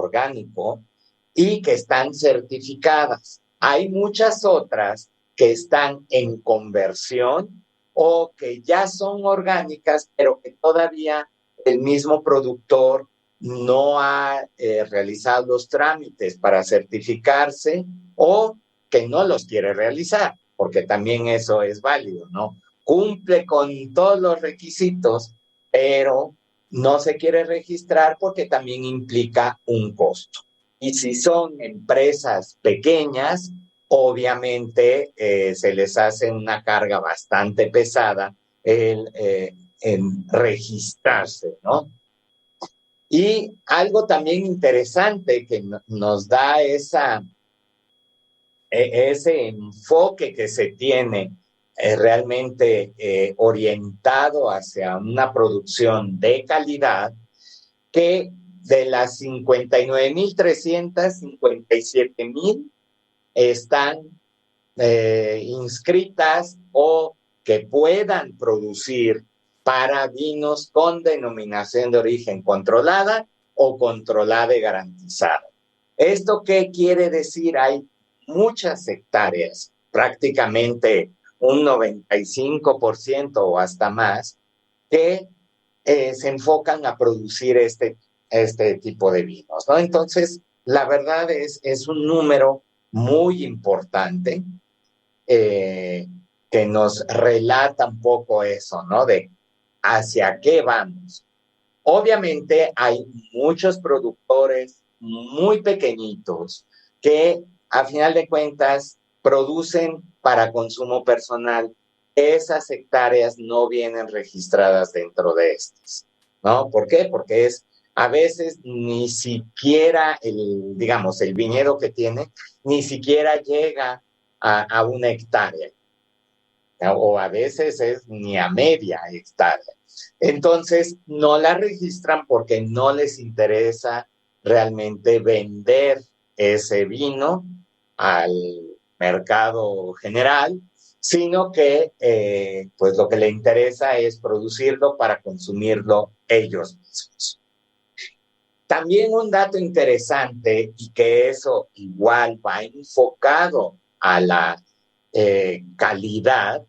orgánico y que están certificadas. Hay muchas otras que están en conversión o que ya son orgánicas, pero que todavía el mismo productor no ha realizado los trámites para certificarse o que no los quiere realizar, porque también eso es válido, ¿no? Cumple con todos los requisitos, pero no se quiere registrar porque también implica un costo. Y si son empresas pequeñas, obviamente se les hace una carga bastante pesada en registrarse, ¿no? Y algo también interesante que nos da ese enfoque que se tiene realmente orientado hacia una producción de calidad, que de las 59.300, 57.000 están inscritas o que puedan producir para vinos con denominación de origen controlada o controlada y garantizada. ¿Esto qué quiere decir? Hay muchas hectáreas, prácticamente un 95% o hasta más, que se enfocan a producir este tipo de vinos, ¿no? Entonces, la verdad es un número muy importante que nos relata un poco eso, ¿no? De hacia qué vamos. Obviamente hay muchos productores muy pequeñitos que a final de cuentas producen para consumo personal. Esas hectáreas no vienen registradas dentro de estas, ¿no? ¿Por qué? Porque a veces ni siquiera digamos, el viñedo que tiene, ni siquiera llega a una hectárea, ¿no? O a veces es ni a media hectárea. Entonces, no la registran porque no les interesa realmente vender ese vino al mercado general, sino que pues lo que le interesa es producirlo para consumirlo ellos mismos. También un dato interesante, y que eso igual va enfocado a la calidad,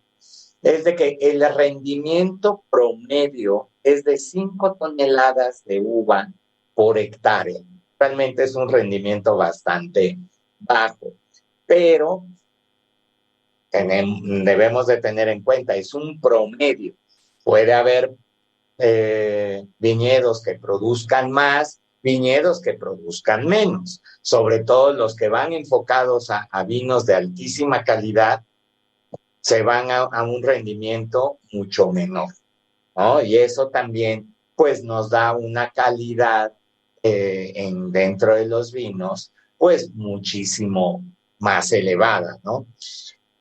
es de que el rendimiento promedio es de 5 toneladas de uva por hectárea. Realmente es un rendimiento bastante bajo, pero debemos de tener en cuenta, es un promedio. Puede haber viñedos que produzcan más, viñedos que produzcan menos, sobre todo los que van enfocados a vinos de altísima calidad, se van a un rendimiento mucho menor, ¿no? Y eso también, pues, nos da una calidad dentro de los vinos, pues, muchísimo más elevada, ¿no?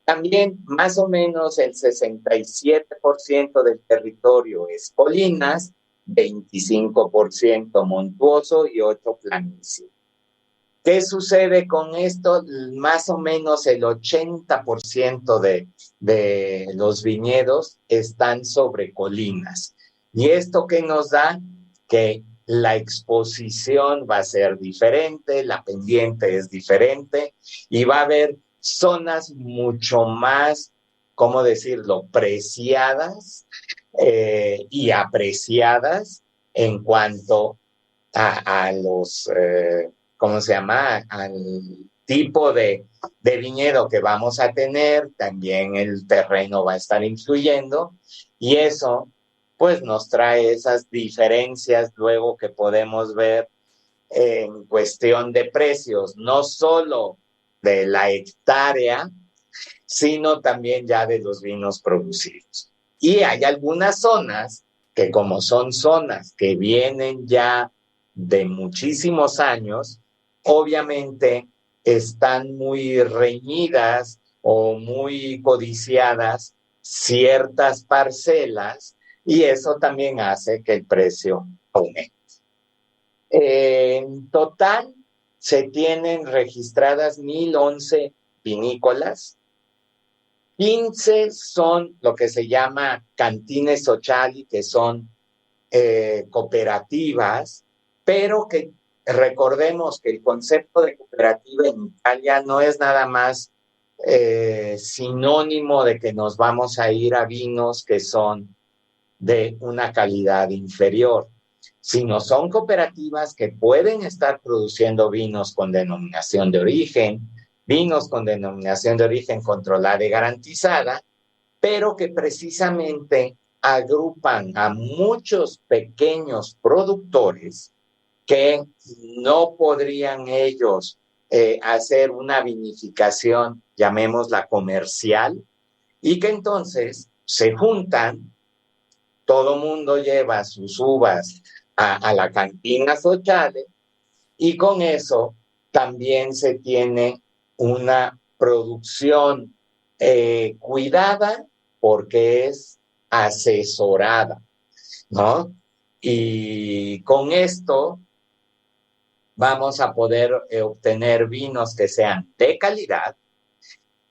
También, más o menos, el 67% del territorio es colinas, 25% montuoso y 8% planicie. ¿Qué sucede con esto? Más o menos el 80% de los viñedos están sobre colinas. ¿Y esto qué nos da? Que la exposición va a ser diferente, la pendiente es diferente y va a haber zonas mucho más, ¿cómo decirlo?, preciadas y apreciadas en cuanto a los... ¿cómo se llama? Al tipo de viñedo que vamos a tener, también el terreno va a estar influyendo y eso pues nos trae esas diferencias luego que podemos ver en cuestión de precios, no solo de la hectárea, sino también ya de los vinos producidos. Y hay algunas zonas que como son zonas que vienen ya de muchísimos años, obviamente están muy reñidas o muy codiciadas ciertas parcelas y eso también hace que el precio aumente. En total se tienen registradas 1,011 vinícolas, 15 son lo que se llama cantines sociali, que son cooperativas, pero que recordemos que el concepto de cooperativa en Italia no es nada más sinónimo de que nos vamos a ir a vinos que son de una calidad inferior, sino son cooperativas que pueden estar produciendo vinos con denominación de origen, vinos con denominación de origen controlada y garantizada, pero que precisamente agrupan a muchos pequeños productores que no podrían ellos hacer una vinificación, llamémosla comercial, y que entonces se juntan, todo mundo lleva sus uvas a la cantina Sociale y con eso también se tiene una producción cuidada porque es asesorada, ¿no? Y con esto vamos a poder obtener vinos que sean de calidad,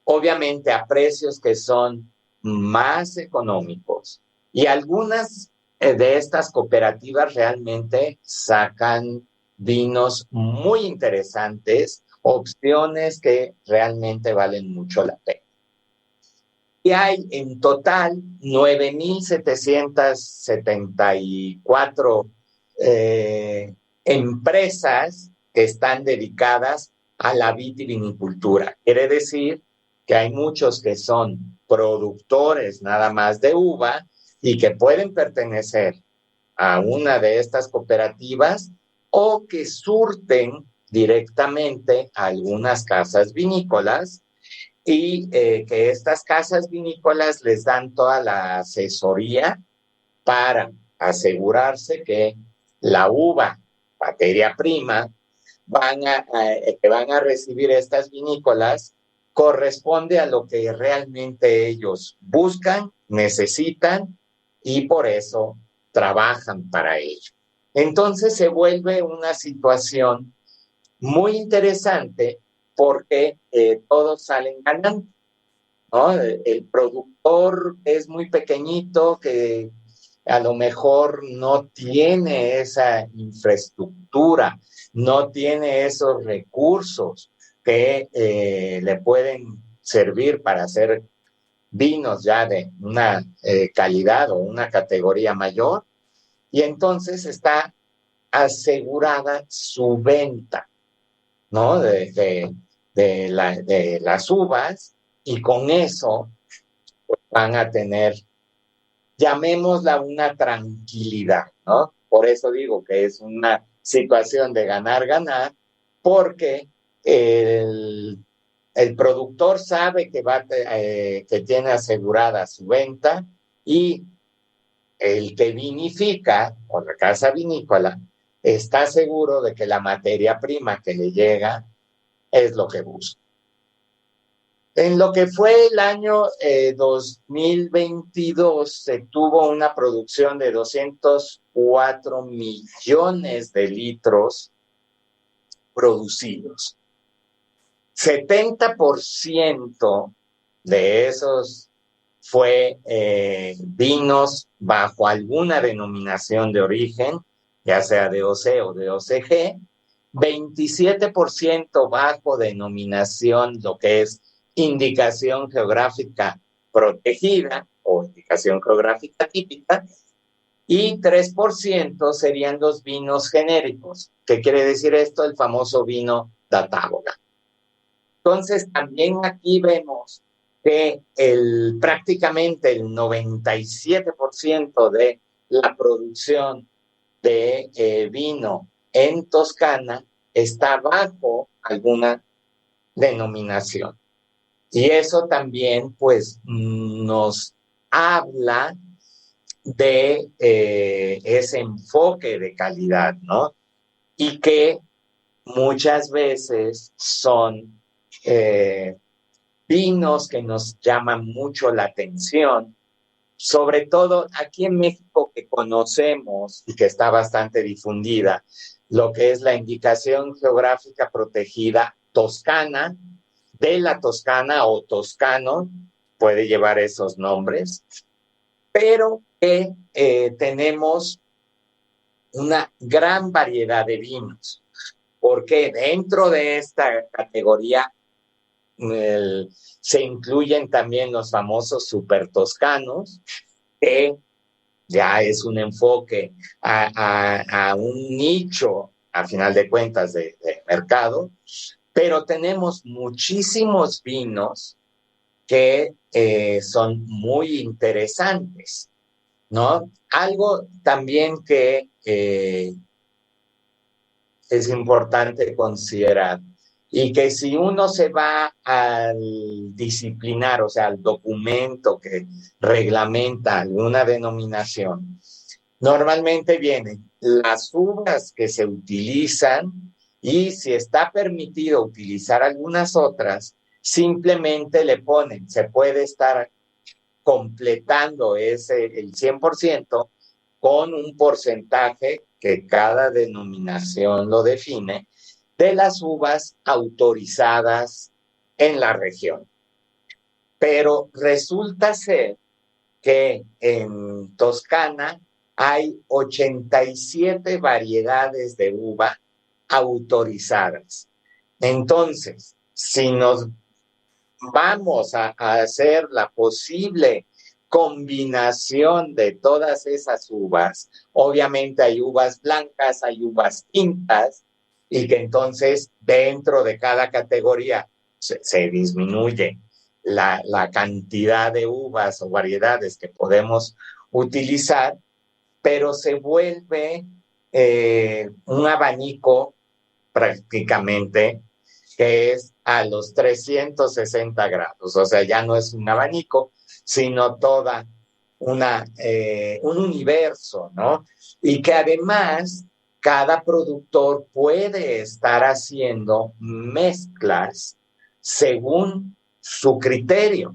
obviamente a precios que son más económicos. Y algunas de estas cooperativas realmente sacan vinos muy interesantes, opciones que realmente valen mucho la pena. Y hay en total 9,774 empresas que están dedicadas a la vitivinicultura. Quiere decir que hay muchos que son productores nada más de uva y que pueden pertenecer a una de estas cooperativas o que surten directamente a algunas casas vinícolas y que estas casas vinícolas les dan toda la asesoría para asegurarse que la uva, materia prima, que van a recibir estas vinícolas corresponde a lo que realmente ellos buscan, necesitan y por eso trabajan para ello. Entonces se vuelve una situación muy interesante porque todos salen ganando, ¿no? El productor es muy pequeñito que a lo mejor no tiene esa infraestructura, no tiene esos recursos que le pueden servir para hacer vinos ya de una calidad o una categoría mayor, y entonces está asegurada su venta, ¿no? De las uvas, y con eso pues, van a tener, llamémosla una tranquilidad, ¿no? Por eso digo que es una situación de ganar-ganar, porque el productor sabe que tiene asegurada su venta y el que vinifica, o la casa vinícola, está seguro de que la materia prima que le llega es lo que busca. En lo que fue el año 2022, se tuvo una producción de 204 millones de litros producidos. 70% de esos fue vinos bajo alguna denominación de origen, ya sea DOC o DOCG, 27% bajo denominación, lo que es indicación geográfica protegida o indicación geográfica típica, y 3% serían los vinos genéricos. ¿Qué quiere decir esto? El famoso vino da Tavola. Entonces, también aquí vemos que prácticamente el 97% de la producción de vino en Toscana está bajo alguna denominación. Y eso también, pues, nos habla de ese enfoque de calidad, ¿no? Y que muchas veces son vinos que nos llaman mucho la atención, sobre todo aquí en México, que conocemos y que está bastante difundida, lo que es la indicación geográfica protegida toscana, de la Toscana o toscano, puede llevar esos nombres, pero que tenemos una gran variedad de vinos. porque dentro de esta categoría se incluyen también los famosos super toscanos, que ya es un enfoque a un nicho, a final de cuentas, de mercado, pero tenemos muchísimos vinos que son muy interesantes, ¿no? Algo también que es importante considerar y que si uno se va al disciplinar, o sea, al documento que reglamenta alguna denominación, normalmente vienen las uvas que se utilizan y si está permitido utilizar algunas otras, simplemente le ponen, se puede estar completando el 100% con un porcentaje que cada denominación lo define de las uvas autorizadas en la región. Pero resulta ser que en Toscana hay 87 variedades de uva autorizadas. Entonces, si nos vamos a hacer la posible combinación de todas esas uvas, obviamente hay uvas blancas, hay uvas tintas, y que entonces dentro de cada categoría se disminuye la cantidad de uvas o variedades que podemos utilizar, pero se vuelve un abanico prácticamente que es a los 360 grados, o sea, ya no es un abanico, sino toda un universo, ¿no? Y que además cada productor puede estar haciendo mezclas según su criterio,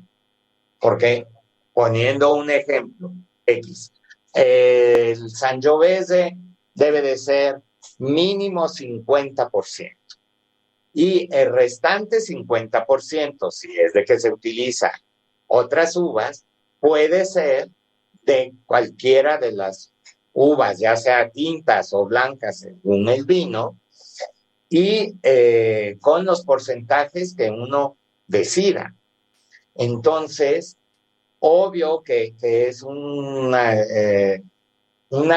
porque poniendo un ejemplo, X, el Sangiovese debe de ser mínimo 50%. Y el restante 50%, si es de que se utiliza otras uvas, puede ser de cualquiera de las uvas, ya sea tintas o blancas, según el vino, y con los porcentajes que uno decida. Entonces, obvio que es una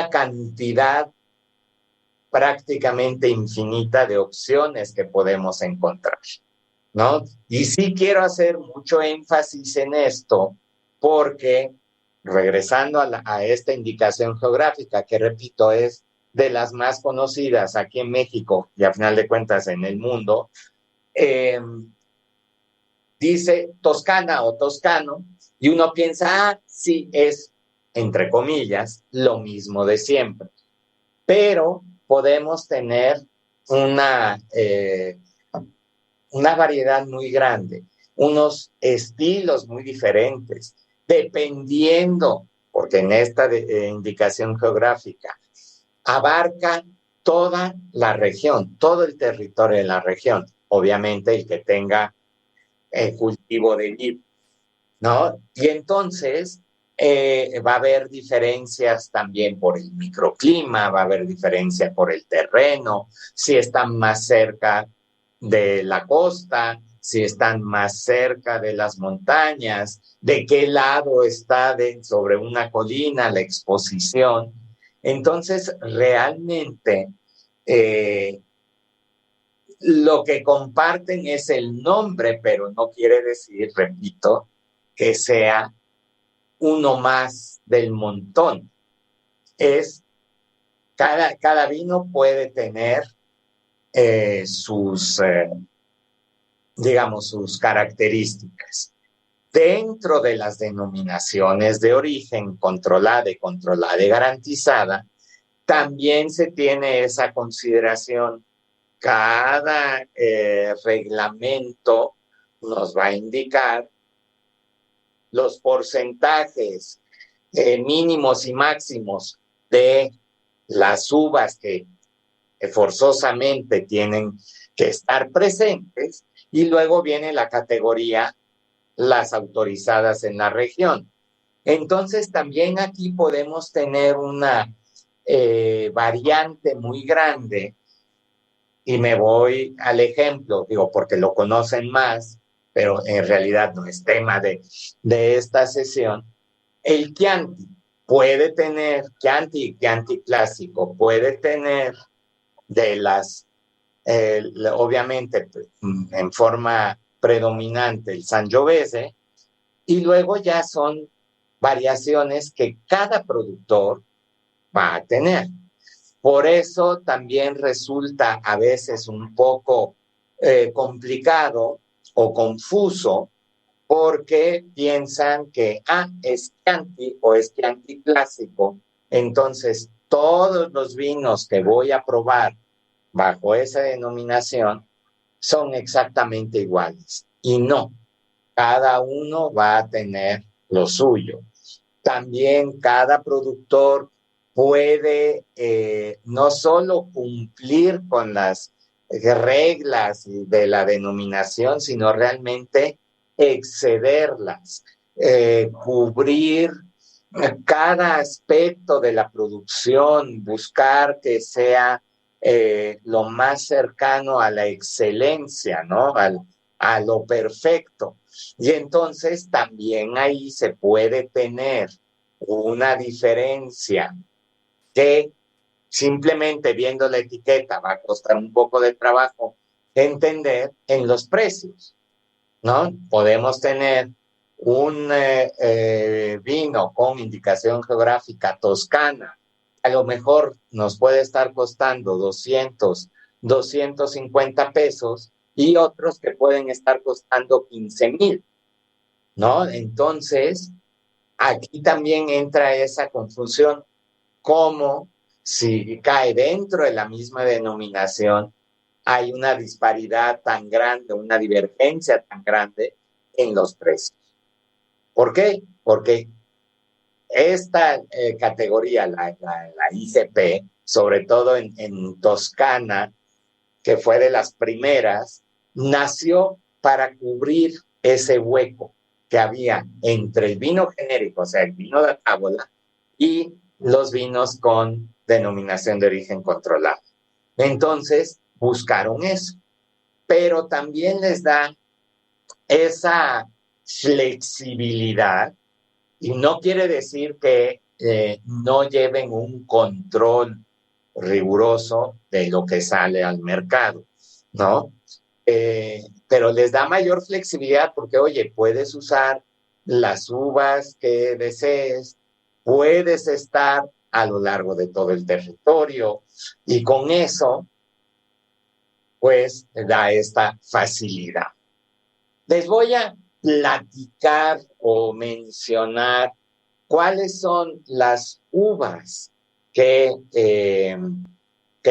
cantidad prácticamente infinita de opciones que podemos encontrar, ¿no? Y sí quiero hacer mucho énfasis en esto porque, regresando a esta indicación geográfica, que repito, es de las más conocidas aquí en México y a final de cuentas en el mundo, dice Toscana o Toscano, y uno piensa, sí, es, entre comillas, lo mismo de siempre. Pero podemos tener una, una variedad muy grande, unos estilos muy diferentes, dependiendo, porque en esta indicación geográfica abarca toda la región, todo el territorio de la región, obviamente el que tenga el cultivo de vid, ¿no? Y entonces va a haber diferencias también por el microclima, va a haber diferencia por el terreno, si están más cerca de la costa, si están más cerca de las montañas, de qué lado está sobre una colina la exposición. Entonces, realmente lo que comparten es el nombre, pero no quiere decir, repito, que sea uno más del montón. Es cada vino puede tener digamos, sus características. Dentro de las denominaciones de origen controlada y garantizada, también se tiene esa consideración. Cada reglamento nos va a indicar los porcentajes mínimos y máximos de las uvas que forzosamente tienen que estar presentes, y luego viene la categoría las autorizadas en la región. Entonces también aquí podemos tener una variante muy grande Y me voy al ejemplo, digo, porque lo conocen más, pero en realidad no es tema de esta sesión. El Chianti puede tener, Chianti clásico, puede tener de las, obviamente, en forma predominante el Sangiovese, y luego ya son variaciones que cada productor va a tener. Por eso también resulta a veces un poco complicado o confuso porque piensan que, es Chianti o es Chianti clásico, entonces todos los vinos que voy a probar bajo esa denominación son exactamente iguales. Y no, cada uno va a tener lo suyo. También cada productor puede no solo cumplir con las reglas de la denominación, sino realmente excederlas, cubrir cada aspecto de la producción, buscar que sea lo más cercano a la excelencia, ¿no? A lo perfecto. Y entonces también ahí se puede tener una diferencia que simplemente viendo la etiqueta va a costar un poco de trabajo entender en los precios, ¿no? Podemos tener un vino con indicación geográfica toscana, a lo mejor nos puede estar costando 250 pesos y otros que pueden estar costando 15,000, ¿no? Entonces, aquí también entra esa confusión, como si cae dentro de la misma denominación, hay una disparidad tan grande, una divergencia tan grande en los precios. ¿Por qué? Porque esta categoría, la IGP, sobre todo en Toscana, que fue de las primeras, nació para cubrir ese hueco que había entre el vino genérico, o sea, el vino de tábola, y los vinos con denominación de origen controlado. Entonces, buscaron eso, pero también les da esa flexibilidad, y no quiere decir que no lleven un control riguroso de lo que sale al mercado, ¿no? Pero les da mayor flexibilidad porque, oye, puedes usar las uvas que desees, puedes estar a lo largo de todo el territorio y con eso, pues, da esta facilidad. Les voy a platicar o mencionar cuáles son las uvas que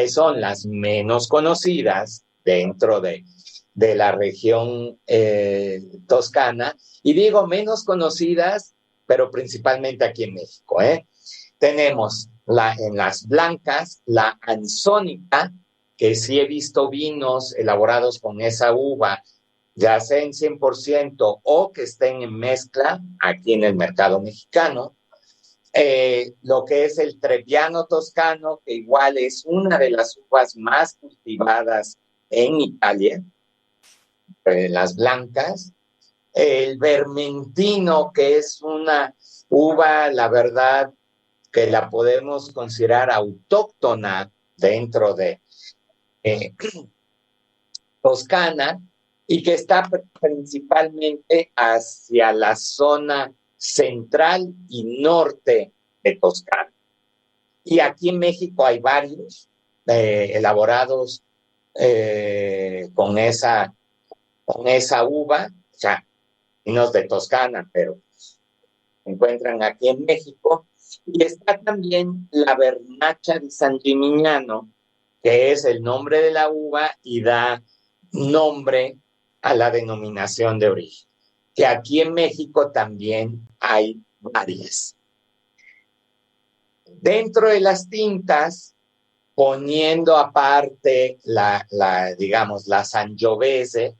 son las menos conocidas dentro de la región toscana. Y digo menos conocidas, pero principalmente aquí en México. Tenemos en las blancas la Ansónica, que sí he visto vinos elaborados con esa uva, ya sea en 100% o que estén en mezcla aquí en el mercado mexicano. Lo que es el Trebbiano toscano, que igual es una de las uvas más cultivadas en Italia, las blancas. El Vermentino, que es una uva, la verdad, que la podemos considerar autóctona dentro de Toscana y que está principalmente hacia la zona central y norte de Toscana. Y aquí en México hay varios elaborados con esa uva, o sea, no de Toscana, pero se encuentran aquí en México. Y está también la Vernaccia di San Gimignano, que es el nombre de la uva y da nombre a la denominación de origen, que aquí en México también hay varias. Dentro de las tintas, poniendo aparte digamos, la Sangiovese,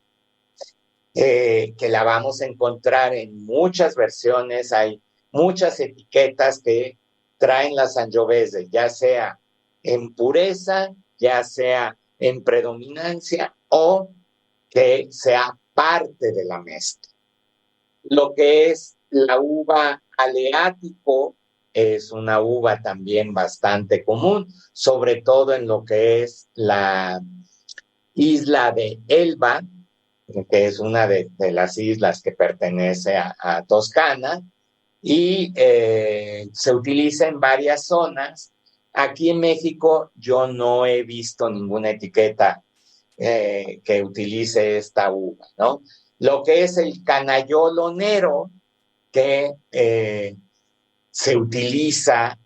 que la vamos a encontrar en muchas versiones, hay muchas etiquetas que traen la Sangiovese, ya sea en pureza, ya sea en predominancia o que sea parte de la mezcla. Lo que es la uva aleático es una uva también bastante común, sobre todo en lo que es la isla de Elba, que es una de las islas que pertenece a Toscana, y se utiliza en varias zonas. Aquí en México yo no he visto ninguna etiqueta que utilice esta uva, ¿no? Lo que es el canayolo nero, que se utiliza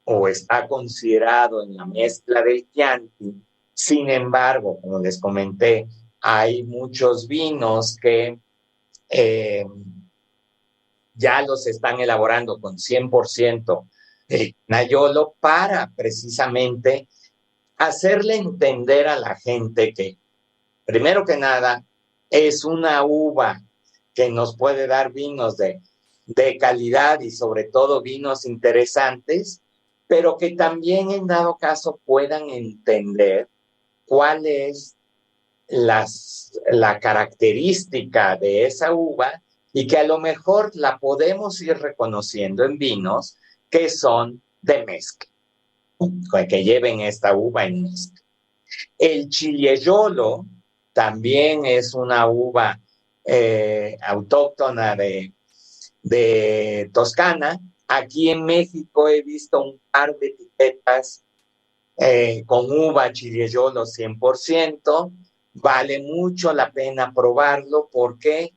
o está considerado en la mezcla del Chianti. Sin embargo, como les comenté, hay muchos vinos que ya los están elaborando con 100% Nayolo para precisamente hacerle entender a la gente que, primero que nada, es una uva que nos puede dar vinos de calidad y sobre todo vinos interesantes, pero que también en dado caso puedan entender cuál es la característica de esa uva y que a lo mejor la podemos ir reconociendo en vinos que son de mezcla, que lleven esta uva en mezcla. El Ciliejolo también es una uva autóctona de Toscana. Aquí en México he visto un par de etiquetas con uva Ciliejolo 100%. Vale mucho la pena probarlo porque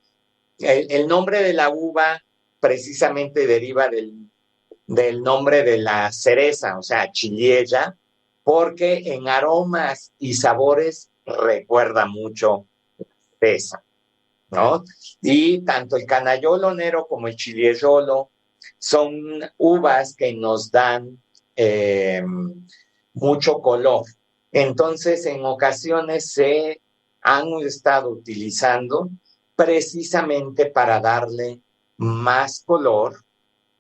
el nombre de la uva precisamente deriva del nombre de la cereza, o sea, chilieya, porque en aromas y sabores recuerda mucho esa, ¿no? Y tanto el canayolo nero como el chilieyolo son uvas que nos dan mucho color. Entonces, en ocasiones se han estado utilizando precisamente para darle más color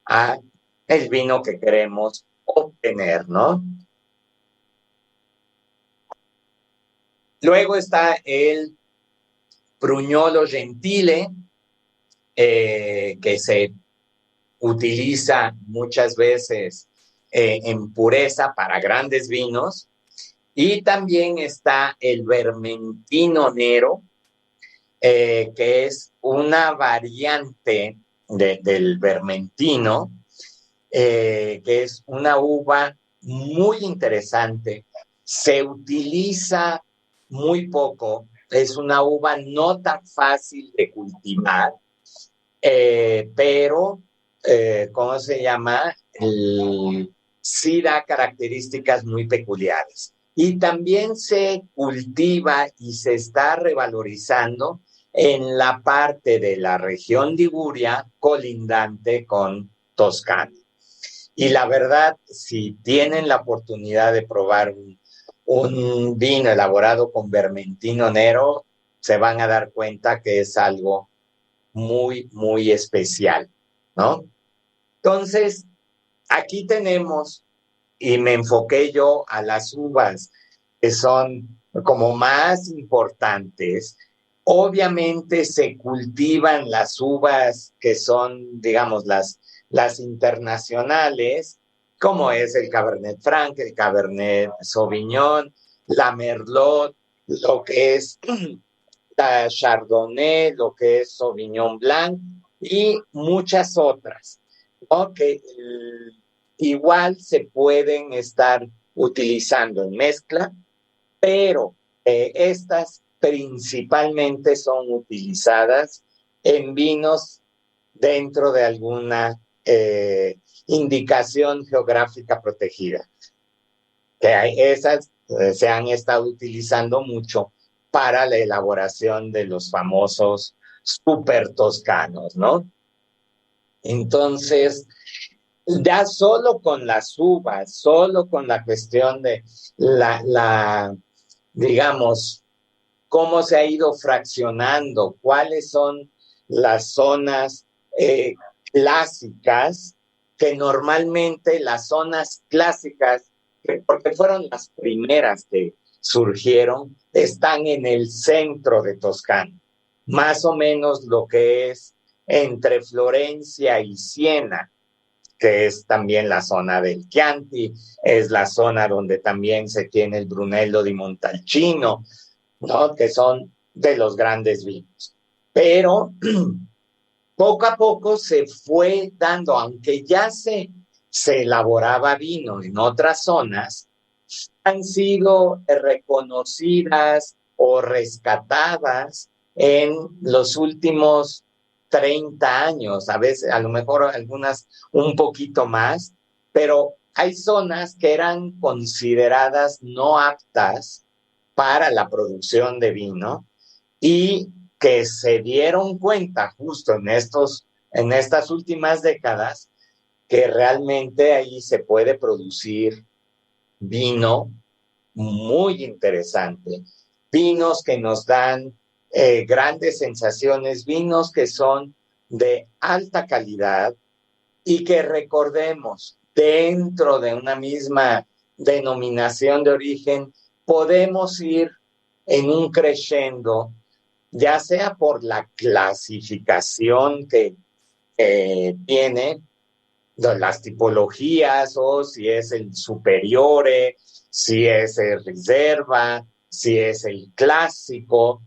a el vino que queremos obtener, ¿no? Luego está el Pruñolo Gentile, que se utiliza muchas veces en pureza para grandes vinos. Y también está el Vermentino Nero, que es una variante del Vermentino, que es una uva muy interesante. Se utiliza muy poco, es una uva no tan fácil de cultivar, pero, ¿cómo se llama? Sí da características muy peculiares. Y también se cultiva y se está revalorizando en la parte de la región Liguria colindante con Toscana. Y la verdad, si tienen la oportunidad de probar un vino elaborado con Vermentino Nero, se van a dar cuenta que es algo muy, muy especial, ¿no? Entonces, aquí tenemos, y me enfoqué yo a las uvas que son como más importantes. Obviamente se cultivan las uvas que son, digamos, las internacionales, como es el Cabernet Franc, el Cabernet Sauvignon, la Merlot, lo que es la Chardonnay, lo que es Sauvignon Blanc y muchas otras, ¿no? Que igual se pueden estar utilizando en mezcla, pero estas principalmente son utilizadas en vinos dentro de alguna indicación geográfica protegida. Que esas se han estado utilizando mucho para la elaboración de los famosos super toscanos, ¿no? Entonces, ya solo con las uvas, solo con la cuestión de digamos, cómo se ha ido fraccionando, cuáles son las zonas clásicas, que normalmente las zonas clásicas, porque fueron las primeras que surgieron están en el centro de Toscana, más o menos lo que es entre Florencia y Siena, que es también la zona del Chianti, es la zona donde también se tiene el Brunello di Montalcino, ¿no? Que son de los grandes vinos. Pero poco a poco se fue dando, aunque ya se elaboraba vino en otras zonas, han sido reconocidas o rescatadas en los últimos 30 años, a veces, a lo mejor algunas un poquito más, pero hay zonas que eran consideradas no aptas para la producción de vino y que se dieron cuenta justo en estas últimas décadas que realmente ahí se puede producir vino muy interesante, vinos que nos dan grandes sensaciones, vinos que son de alta calidad y que recordemos, dentro de una misma denominación de origen, podemos ir en un crescendo, ya sea por la clasificación que tiene, de las tipologías, o si es el superiore, si es el reserva, si es el clásico,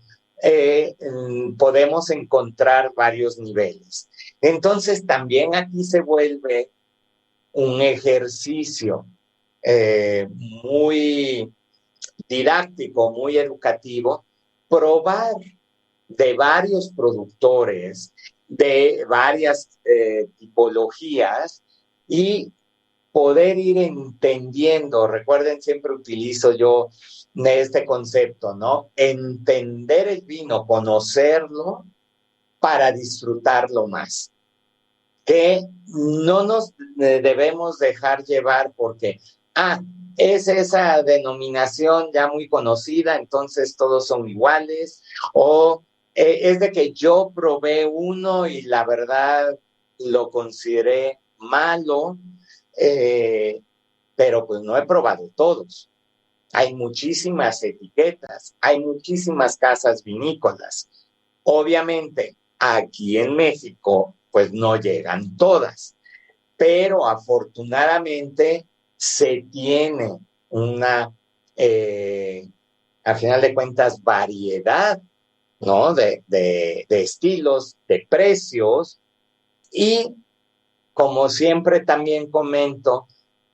podemos encontrar varios niveles. Entonces también aquí se vuelve un ejercicio muy didáctico, muy educativo, probar de varios productores, de varias tipologías y poder ir entendiendo. Recuerden, siempre utilizo yo este concepto, ¿no? Entender el vino, conocerlo para disfrutarlo más. Que no nos debemos dejar llevar porque, es esa denominación ya muy conocida, entonces todos son iguales, o es de que yo probé uno y la verdad lo consideré malo, eh, pero pues no he probado todos. Hay muchísimas etiquetas, hay muchísimas casas vinícolas. Obviamente, aquí en México, pues no llegan todas, pero afortunadamente se tiene una, a final de cuentas, variedad, ¿no? De estilos, de precios y, como siempre también comento,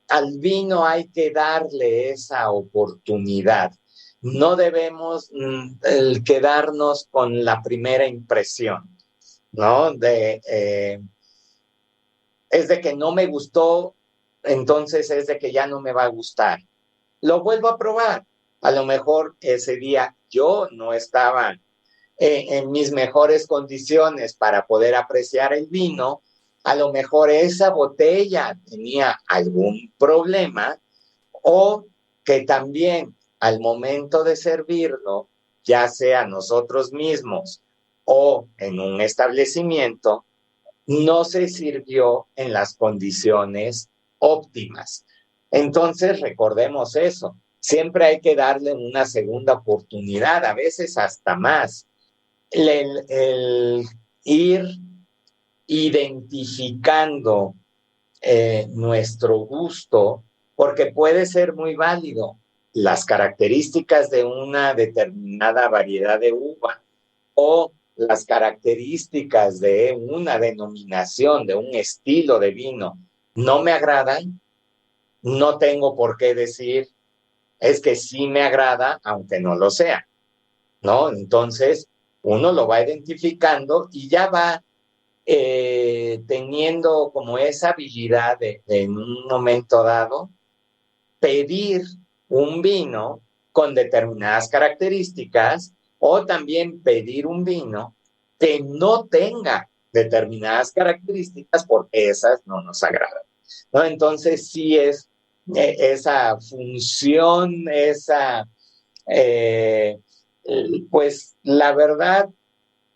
al vino hay que darle esa oportunidad. No debemos el quedarnos con la primera impresión, ¿no? Es de que no me gustó, entonces es de que ya no me va a gustar. Lo vuelvo a probar. A lo mejor ese día yo no estaba en mis mejores condiciones para poder apreciar el vino. A lo mejor esa botella tenía algún problema o que también al momento de servirlo, ya sea nosotros mismos o en un establecimiento, no se sirvió en las condiciones óptimas. Entonces, recordemos eso. Siempre hay que darle una segunda oportunidad, a veces hasta más. El ir identificando nuestro gusto, porque puede ser muy válido las características de una determinada variedad de uva o las características de una denominación, de un estilo de vino, no me agradan, no tengo por qué decir, es que sí me agrada, aunque no lo sea, ¿no? Entonces, uno lo va identificando y ya va teniendo como esa habilidad de, en un momento dado, pedir un vino con determinadas características o también pedir un vino que no tenga determinadas características porque esas no nos agradan, ¿no? Entonces sí es esa función, eh, pues la verdad,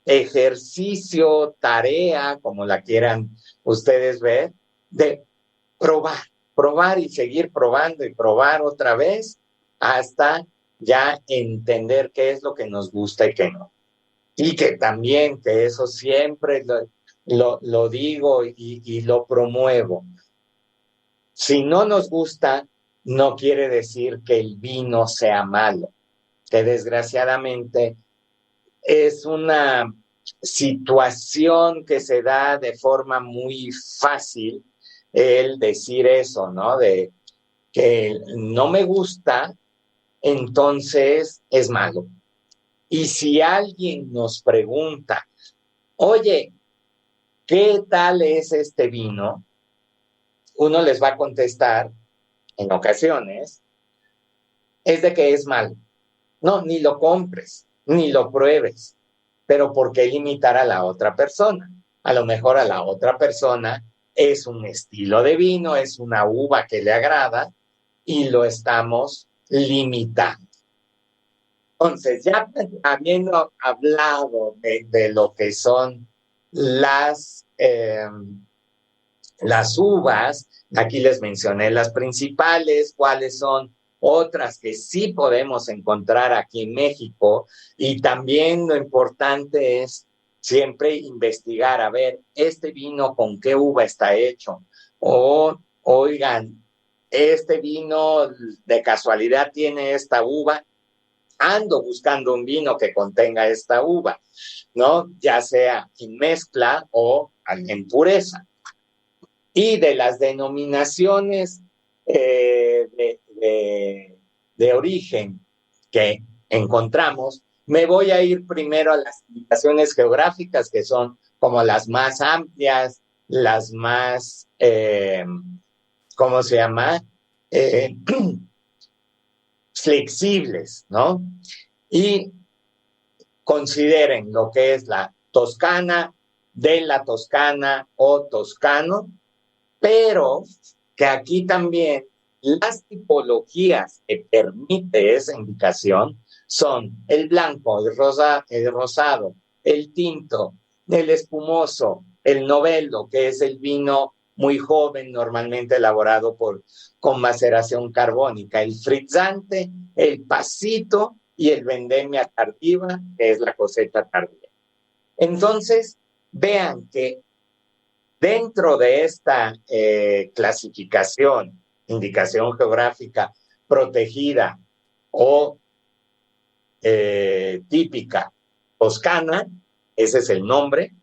ejercicio, tarea, como la quieran ustedes ver, de probar, probar y seguir probando y probar otra vez hasta ya entender qué es lo que nos gusta y qué no. Y que también, que eso siempre lo digo y lo promuevo. Si no nos gusta, no quiere decir que el vino sea malo, que desgraciadamente es una situación que se da de forma muy fácil el decir eso, ¿no? De que no me gusta, entonces es malo. Y si alguien nos pregunta, oye, ¿qué tal es este vino? Uno les va a contestar, en ocasiones, es de que es malo. No, ni lo compres, ni lo pruebes. Pero ¿por qué limitar a la otra persona? A lo mejor a la otra persona es un estilo de vino, es una uva que le agrada y lo estamos limitando. Entonces, ya habiendo hablado de lo que son las, eh, las uvas, aquí les mencioné las principales, cuáles son otras que sí podemos encontrar aquí en México, y también lo importante es siempre investigar, a ver, este vino con qué uva está hecho, o oigan, este vino de casualidad tiene esta uva, ando buscando un vino que contenga esta uva, ¿no? Ya sea en mezcla o en pureza. Y de las denominaciones de origen que encontramos, me voy a ir primero a las indicaciones geográficas, que son como las más amplias, las más, ¿cómo se llama? Eh, flexibles, ¿no? Y consideren lo que es la toscana, de la toscana o toscano, pero que aquí también las tipologías que permite esa indicación son el blanco, el rosado, el tinto, el espumoso, el novello, que es el vino muy joven, normalmente elaborado con maceración carbónica, el frizzante, el pasito y el vendemmia tardiva, que es la cosecha tardía. Entonces, vean que dentro de esta clasificación, indicación geográfica protegida o típica toscana, ese es el nombre,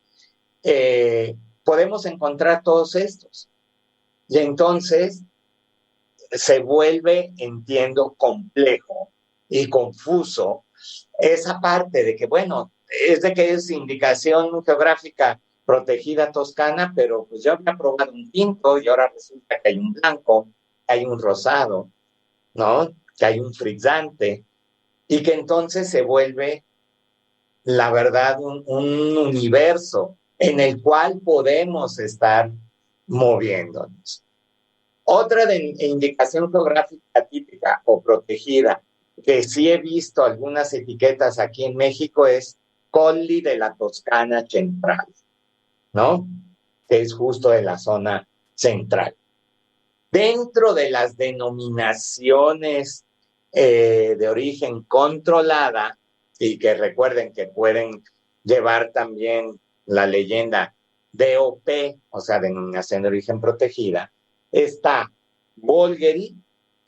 podemos encontrar todos estos. Y entonces se vuelve, entiendo, complejo y confuso esa parte de que, bueno, es de que es indicación geográfica protegida toscana, pero pues yo había probado un tinto y ahora resulta que hay un blanco, que hay un rosado, ¿no? Que hay un frizzante y que entonces se vuelve, la verdad, un universo en el cual podemos estar moviéndonos. Otra indicación geográfica típica o protegida que sí he visto algunas etiquetas aquí en México es Colli de la Toscana Central, ¿no? Que es justo de la zona central. Dentro de las denominaciones de origen controlada, y que recuerden que pueden llevar también la leyenda DOP, o sea, denominación de origen protegida, está Bolgheri,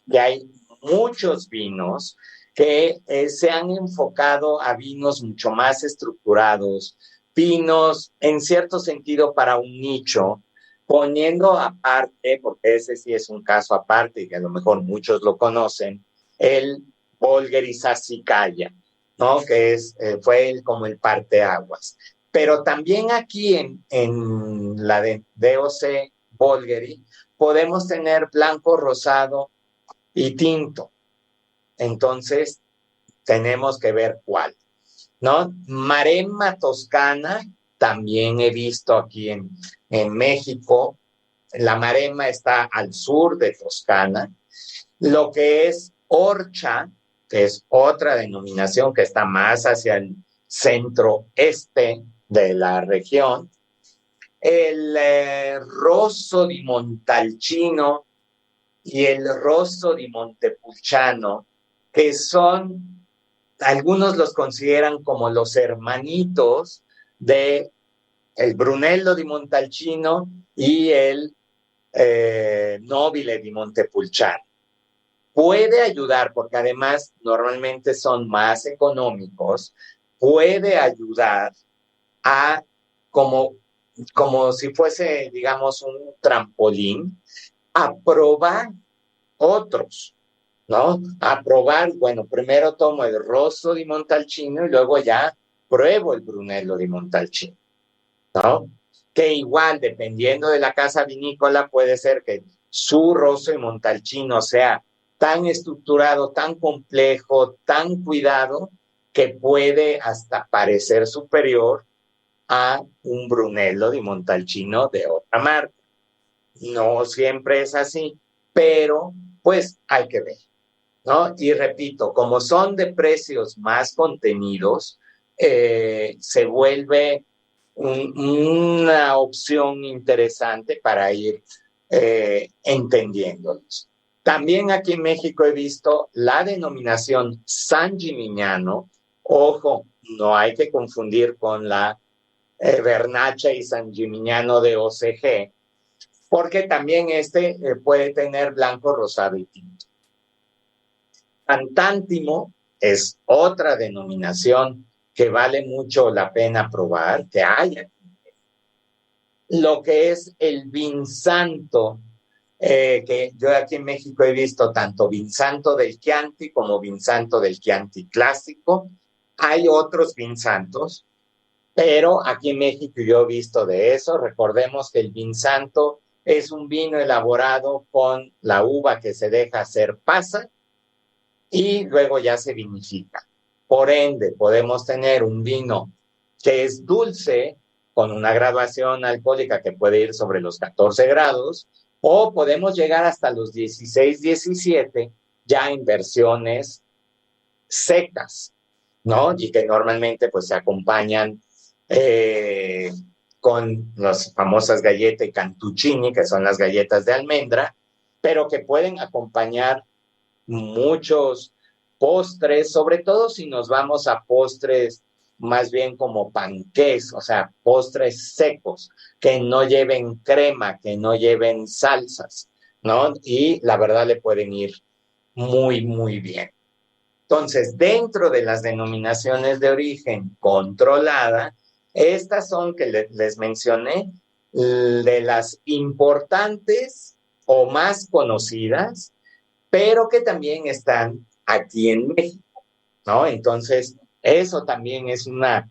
que hay muchos vinos que se han enfocado a vinos mucho más estructurados, vinos en cierto sentido para un nicho, poniendo aparte, porque ese sí es un caso aparte y que a lo mejor muchos lo conocen, el Bolgheri Sassicaia, ¿no? Que fue como el parteaguas. Pero también aquí en la de DOC Bolgheri podemos tener blanco, rosado y tinto. Entonces, tenemos que ver cuál, ¿no? Maremma toscana, también he visto aquí en México. La Maremma está al sur de Toscana. Lo que es Orcha, que es otra denominación que está más hacia el centro-este de la región. El Rosso di Montalcino y el Rosso di Montepulciano que son, algunos los consideran como los hermanitos de el Brunello di Montalcino y el Nobile di Montepulciano. Puede ayudar, porque además normalmente son más económicos, puede ayudar a como, como si fuese, digamos, un trampolín, a probar otros, ¿no? A probar, bueno, primero tomo el Rosso di Montalcino y luego ya pruebo el Brunello di Montalcino, ¿no? Que igual, dependiendo de la casa vinícola, puede ser que su Rosso di Montalcino sea tan estructurado, tan complejo, tan cuidado, que puede hasta parecer superior a un Brunello di Montalcino de otra marca. No siempre es así, pero pues hay que ver, ¿no? Y repito, como son de precios más contenidos, se vuelve una opción interesante para ir entendiéndolos. También aquí en México he visto la denominación San Gimignano. Ojo, no hay que confundir con la Vernaccia y San Gimignano de OCG, porque también puede tener blanco, rosado y tinto. Antántimo es otra denominación que vale mucho la pena probar, que hay aquí. Lo que es el Vinsanto, que yo aquí en México he visto tanto Vinsanto del Chianti como Vinsanto del Chianti clásico. Hay otros Vinsantos, pero aquí en México yo he visto de eso. Recordemos que el Vinsanto es un vino elaborado con la uva que se deja hacer pasa y luego ya se vinifica. Por ende, podemos tener un vino que es dulce, con una graduación alcohólica que puede ir sobre los 14 grados, o podemos llegar hasta los 16, 17, ya en versiones secas, ¿no? Y que normalmente pues se acompañan con las famosas galletas cantuccini, que son las galletas de almendra, pero que pueden acompañar muchos postres, sobre todo si nos vamos a postres más bien como panqués, o sea, postres secos, que no lleven crema, que no lleven salsas, ¿no? Y la verdad le pueden ir muy, muy bien. Entonces, dentro de las denominaciones de origen controlada, estas son que les mencioné, de las importantes o más conocidas, pero que también están aquí en México, ¿no? Entonces, eso también es una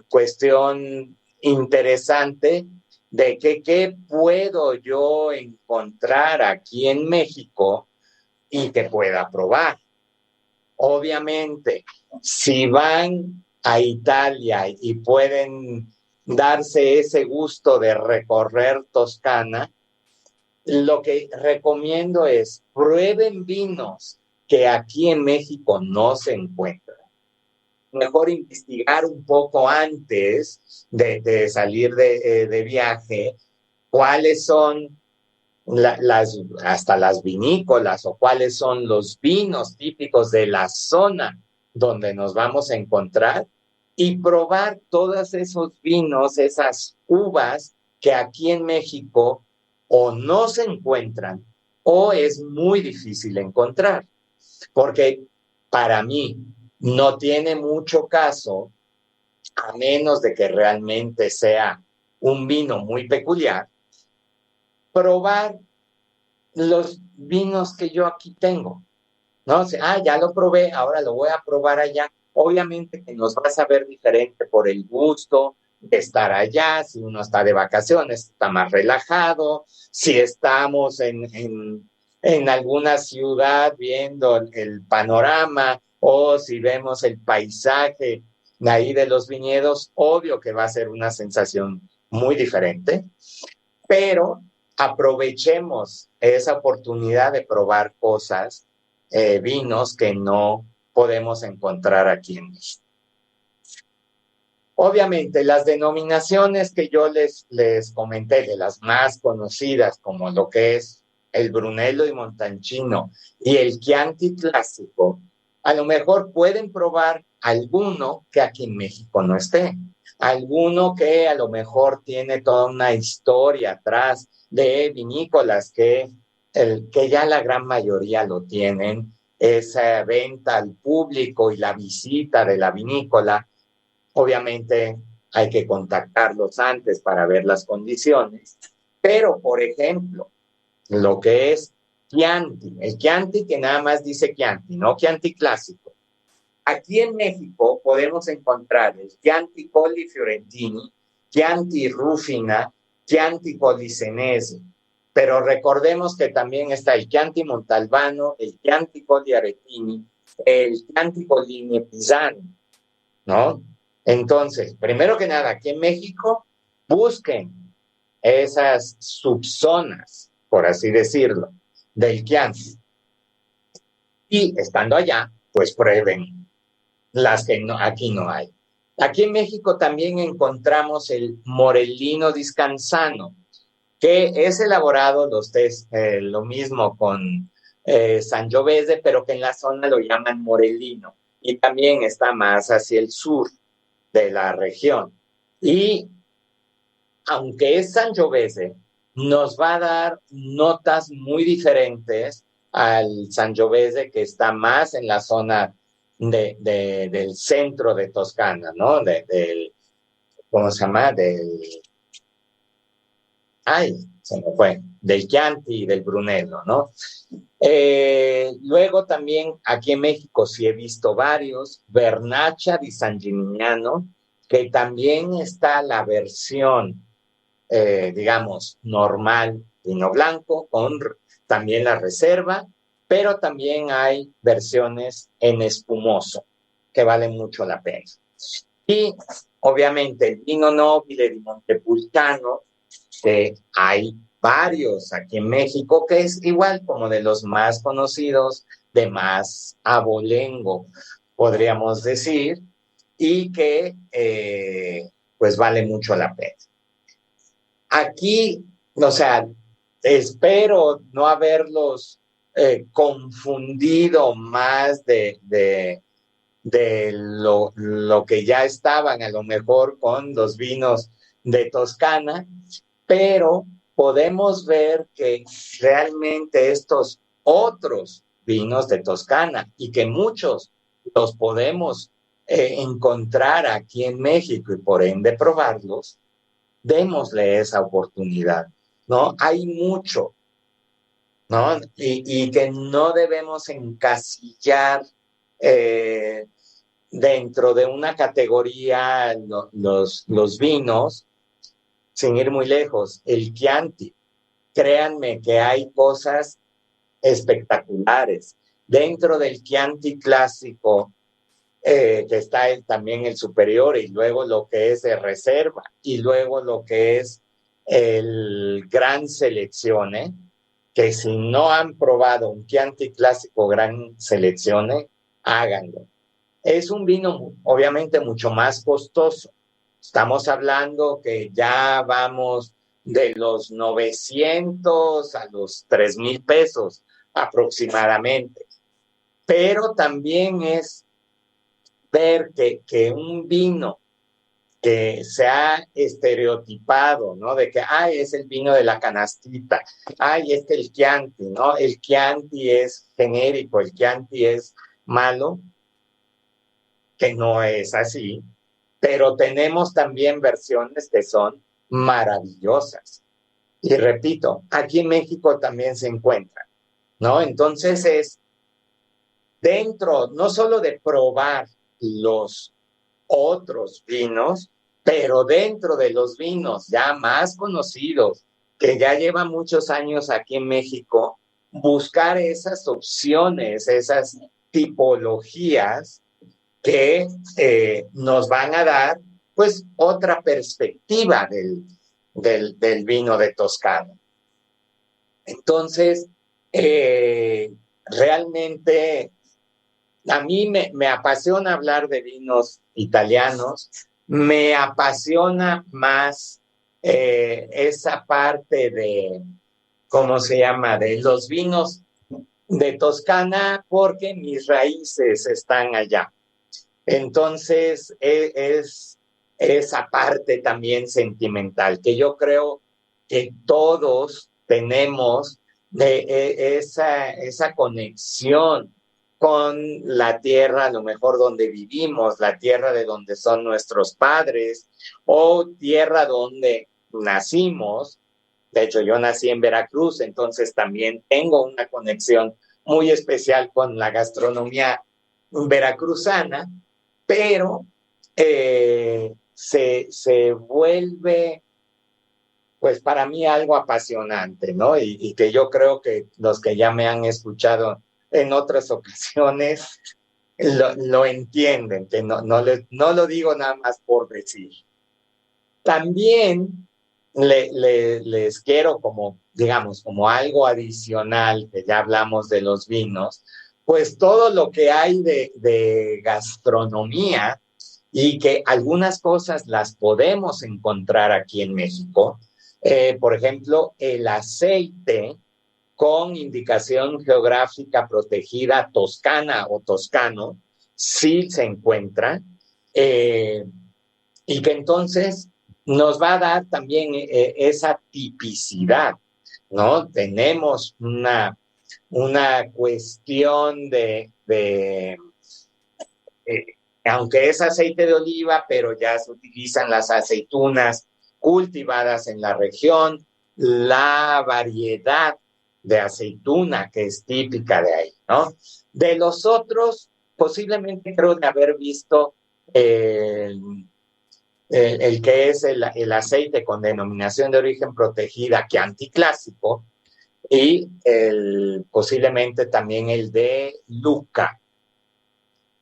cuestión interesante de que qué puedo yo encontrar aquí en México y que pueda probar. Obviamente, si van a Italia y pueden darse ese gusto de recorrer Toscana, lo que recomiendo es prueben vinos que aquí en México no se encuentran. Mejor investigar un poco antes de salir de viaje cuáles son hasta las vinícolas o cuáles son los vinos típicos de la zona donde nos vamos a encontrar y probar todos esos vinos, esas uvas que aquí en México o no se encuentran o es muy difícil encontrar. Porque para mí no tiene mucho caso, a menos de que realmente sea un vino muy peculiar, probar los vinos que yo aquí tengo, ¿no? O sea, ya lo probé, ahora lo voy a probar allá. Obviamente que nos va a saber diferente por el gusto de estar allá, si uno está de vacaciones, está más relajado, si estamos en alguna ciudad viendo el panorama o si vemos el paisaje de ahí de los viñedos, obvio que va a ser una sensación muy diferente, pero aprovechemos esa oportunidad de probar cosas, vinos que no podemos encontrar aquí en México. Obviamente, las denominaciones que yo les comenté, de las más conocidas, como lo que es el Brunello y Montalcino y el Chianti clásico, a lo mejor pueden probar alguno que aquí en México no esté, alguno que a lo mejor tiene toda una historia atrás de vinícolas que ya la gran mayoría lo tienen, esa venta al público y la visita de la vinícola. Obviamente hay que contactarlos antes para ver las condiciones, pero por ejemplo, lo que es Chianti, el Chianti que nada más dice Chianti, no Chianti clásico. Aquí en México podemos encontrar el Chianti Colli Fiorentini, Chianti Rufina, Chianti Colli-Senese, pero recordemos que también está el Chianti Montalbano, el Chianti Colli Aretini, el Chianti Colli Pisano, ¿no? Entonces, primero que nada, aquí en México, busquen esas subzonas, por así decirlo, del Chianti. Y estando allá, pues prueben las que no, aquí no hay. Aquí en México también encontramos el Morellino di Scansano, que es elaborado lo mismo con Sangiovese, pero que en la zona lo llaman Morellino. Y también está más hacia el sur de la región. Y aunque es Sangiovese, nos va a dar notas muy diferentes al Sangiovese que está más en la zona del centro de Toscana, ¿no? ¿Cómo se llama? Ay, se me fue, del Chianti y del Brunello, ¿no? Luego también aquí en México sí he visto varios, Vernaccia di San Gimignano, que también está la versión, digamos, normal, vino blanco, con también la reserva, pero también hay versiones en espumoso, que valen mucho la pena. Y obviamente el vino Nobile di Montepulciano, que hay varios aquí en México, que es igual como de los más conocidos, de más abolengo, podríamos decir, y que pues vale mucho la pena. Aquí, o sea, espero no haberlos confundido más de lo que ya estaban a lo mejor con los vinos de Toscana, pero podemos ver que realmente estos otros vinos de Toscana y que muchos los podemos encontrar aquí en México y por ende probarlos, démosle esa oportunidad, ¿no? Hay mucho, ¿no? Y que no debemos encasillar dentro de una categoría los vinos, sin ir muy lejos, el Chianti. Créanme que hay cosas espectaculares. Dentro del Chianti clásico, que está también el superior, y luego lo que es de reserva, y luego lo que es el Gran Selezione, que si no han probado un Chianti clásico Gran Selezione, háganlo. Es un vino obviamente mucho más costoso. Estamos hablando que ya vamos de los 900 a los 3,000 pesos aproximadamente. Pero también es ver que un vino que se ha estereotipado, ¿no? De que, ay, es el vino de la canastita, ay, es que el Chianti, ¿no? El Chianti es genérico, el Chianti es malo, que no es así, pero tenemos también versiones que son maravillosas. Y repito, aquí en México también se encuentran, ¿no? Entonces es dentro, no solo de probar los otros vinos, pero dentro de los vinos ya más conocidos, que ya llevan muchos años aquí en México, buscar esas opciones, esas tipologías que nos van a dar pues otra perspectiva del vino de Toscana. Entonces, realmente a mí me apasiona hablar de vinos italianos, me apasiona más esa parte de ¿cómo se llama? De los vinos de Toscana, porque mis raíces están allá. Entonces, es esa parte también sentimental, que yo creo que todos tenemos esa conexión con la tierra, a lo mejor donde vivimos, la tierra de donde son nuestros padres, o tierra donde nacimos. De hecho, yo nací en Veracruz, entonces también tengo una conexión muy especial con la gastronomía veracruzana, pero se vuelve, pues para mí, algo apasionante, ¿no? Y que yo creo que los que ya me han escuchado en otras ocasiones lo entienden, que no lo digo nada más por decir. También les quiero como, digamos, como algo adicional, que ya hablamos de los vinos, pues todo lo que hay de gastronomía y que algunas cosas las podemos encontrar aquí en México. Por ejemplo, el aceite con indicación geográfica protegida toscana o toscano, sí se encuentra. Eh, y que entonces nos va a dar también esa tipicidad, ¿no? Tenemos una cuestión eh, aunque es aceite de oliva, pero ya se utilizan las aceitunas cultivadas en la región, la variedad de aceituna que es típica de ahí, ¿no? De los otros, posiblemente creo de haber visto el que es el aceite con denominación de origen protegida, que anticlásico, y posiblemente también el de Luca,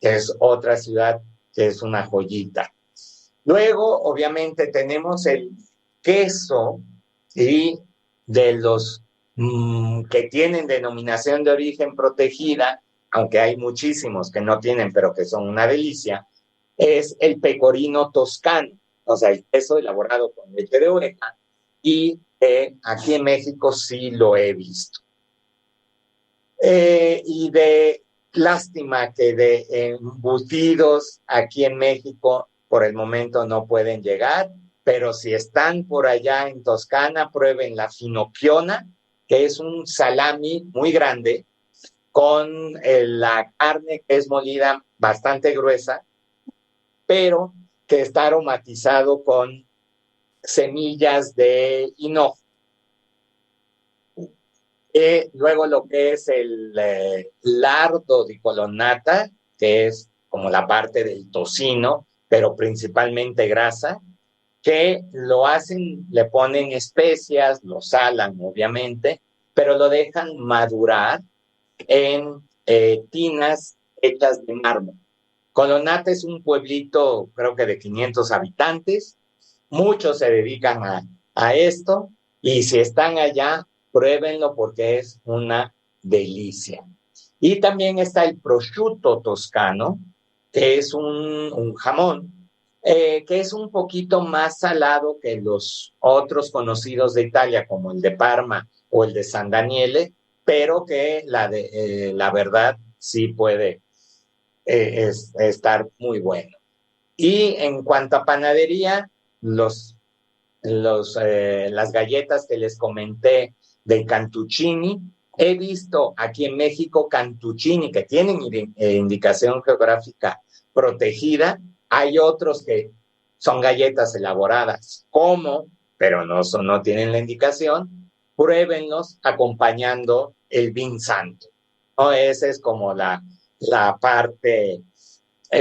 que es otra ciudad que es una joyita. Luego, obviamente, tenemos el queso y de los que tienen denominación de origen protegida, aunque hay muchísimos que no tienen, pero que son una delicia, es el pecorino toscano, o sea, el queso elaborado con leche de oveja, y aquí en México sí lo he visto. Y de lástima que de embutidos aquí en México por el momento no pueden llegar, pero si están por allá en Toscana, prueben la finocchiona, que es un salami muy grande con la carne que es molida bastante gruesa, pero que está aromatizado con semillas de hinojo. Luego lo que es el lardo di colonnata, que es como la parte del tocino, pero principalmente grasa, que lo hacen, le ponen especias, lo salan obviamente, pero lo dejan madurar en tinas hechas de mármol. Colonnata es un pueblito, creo que de 500 habitantes, muchos se dedican a esto, y si están allá, pruébenlo porque es una delicia. Y también está el prosciutto toscano, que es un jamón, que es un poquito más salado que los otros conocidos de Italia, como el de Parma o el de San Daniele, pero que la verdad sí puede estar muy bueno. Y en cuanto a panadería, las galletas que les comenté del Cantuccini, he visto aquí en México Cantuccini que tienen indicación geográfica protegida. Hay otros que son galletas elaboradas como, pero no tienen la indicación. Pruébenlos acompañando el vin santo, ¿no? Esa es como la parte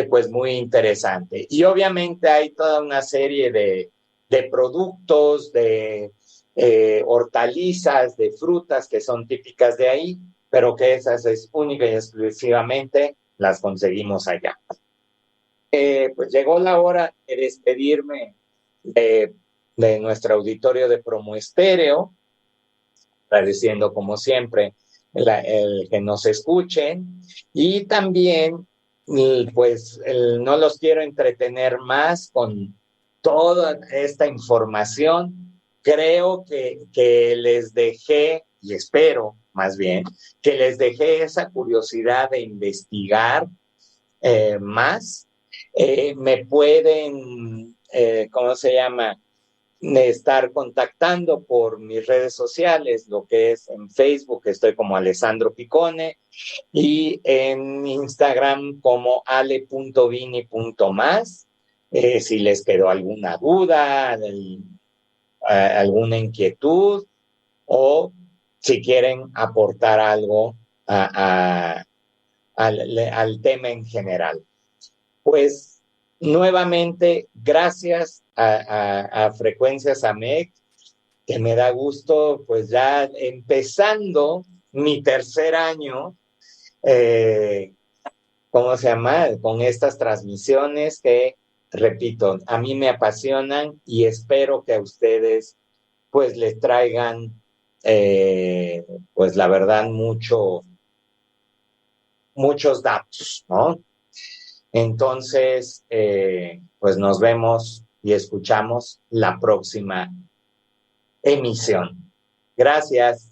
pues muy interesante. Y obviamente hay toda una serie de productos, de hortalizas, de frutas que son típicas de ahí, pero que esas es única y exclusivamente las conseguimos allá. Pues llegó la hora de despedirme de nuestro auditorio de Promo Estéreo, agradeciendo como siempre el que nos escuchen, y también pues no los quiero entretener más con toda esta información. Creo que les dejé y espero más bien, que les dejé esa curiosidad de investigar más. Me pueden, ¿cómo se llama? Estar contactando por mis redes sociales, lo que es en Facebook, estoy como Alessandro Picone, y en Instagram como ale.vini.más. Si les quedó alguna duda, alguna inquietud, o si quieren aportar algo al tema en general. Pues nuevamente, gracias a Frecuencias AMEC, que me da gusto, pues ya empezando mi tercer año, ¿cómo se llama? Con estas transmisiones que, repito, a mí me apasionan y espero que a ustedes pues les traigan, pues la verdad, muchos datos, ¿no? Entonces, pues nos vemos y escuchamos la próxima emisión. Gracias.